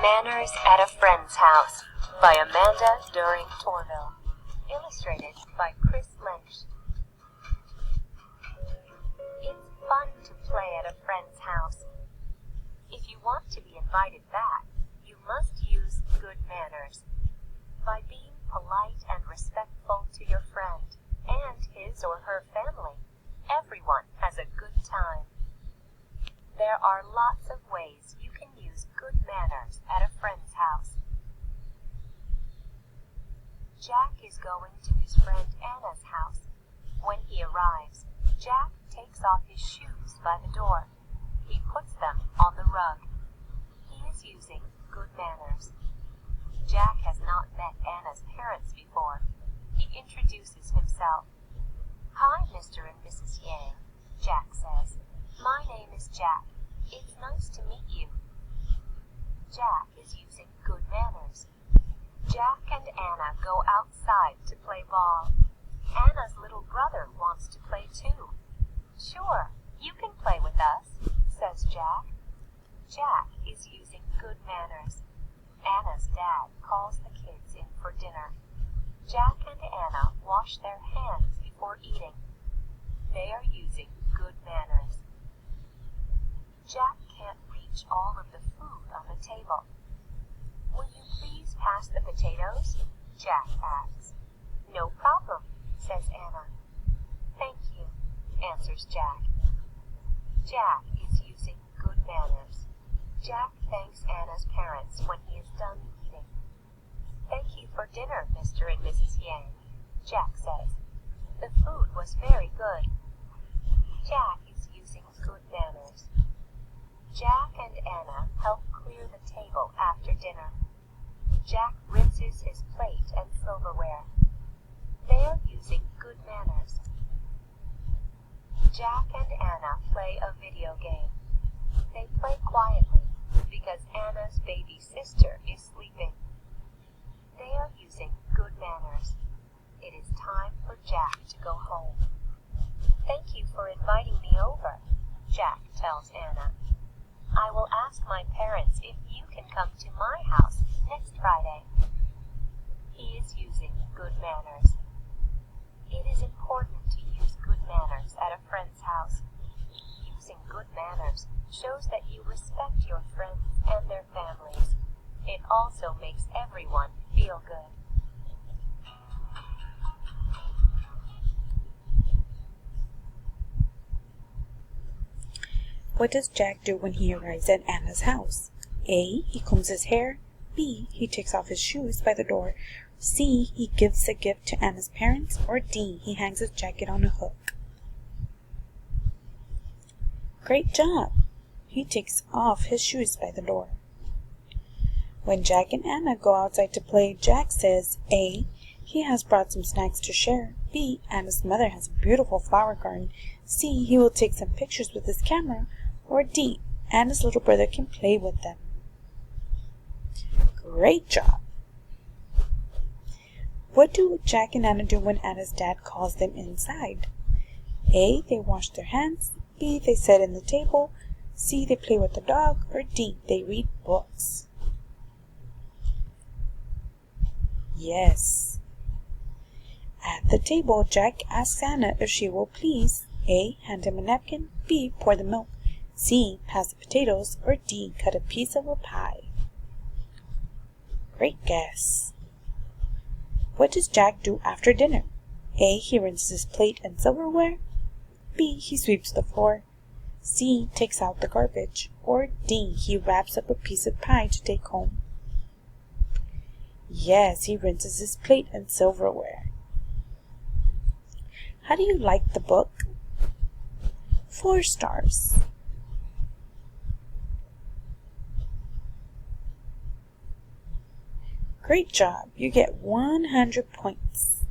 Manners at a Friend's House by Amanda During Torville. Illustrated by Chris Lynch. It's fun to play at a friend's house. If you want to be invited back, you must use good manners. By being polite and respectful to your friend and his or her family, everyone has a good time. There are lots of ways you can use good manners at a friend's house. Jack is going to his friend Anna's house. When he arrives, Jack takes off his shoes by the door. He puts them on the rug. He is using good manners. Jack has not met Anna's parents before. He introduces himself. "Hi, Mr. and Mrs. Yang," Jack says. "My name is Jack. It's nice to meet you." Jack is using good manners. Jack and Anna go outside to play ball. Anna's little brother wants to play too. "Sure, you can play with us," says Jack. Jack is using good manners. Anna's dad calls the kids in for dinner. Jack and Anna wash their hands before eating. They are using good manners. Jack can't reach all of the food on the table. "Will you please pass the potatoes?" Jack asks. "No problem," says Anna. "Thank you," answers Jack. Jack is using good manners. Jack thanks Anna's parents when he is done eating. "Thank you for dinner, Mr. and Mrs. Yang," Jack says. "The food was very good." Jack is using good manners. Jack and Anna help clear the table after dinner. Jack rinses his plate and silverware. They are using good manners. Jack and Anna play a video game. They play quietly because Anna's baby sister is sleeping. They are using good manners. It is time for Jack to go home. "Thank you for inviting me over," Jack tells Anna. "I will ask my parents if you can come to my house next Friday." He is using good manners. It is important to use good manners at a friend's house. Using good manners shows that you respect your friends and their families. It also makes everyone feel good. What does Jack do when he arrives at Anna's house? A. He combs his hair. B. He takes off his shoes by the door. C. He gives a gift to Anna's parents. Or D. He hangs his jacket on a hook. Great job! He takes off his shoes by the door. When Jack and Anna go outside to play, Jack says A. He has brought some snacks to share. B. Anna's mother has a beautiful flower garden. C. He will take some pictures with his camera. Or D. Anna's little brother can play with them. Great job! What do Jack and Anna do when Anna's dad calls them inside? A. They wash their hands. B. They sit in the table. C. They play with the dog. Or D. They read books. Yes. At the table, Jack asks Anna if she will please A. Hand him a napkin. B. Pour the milk. C. Pass the potatoes. Or D. Cut a piece of a pie. Great guess. What does Jack do after dinner? A. He rinses his plate and silverware. B. He sweeps the floor. C. Takes out the garbage. Or D. He wraps up a piece of pie to take home. Yes, he rinses his plate and silverware. How do you like the book? 4 stars. Great job! You get 100 points.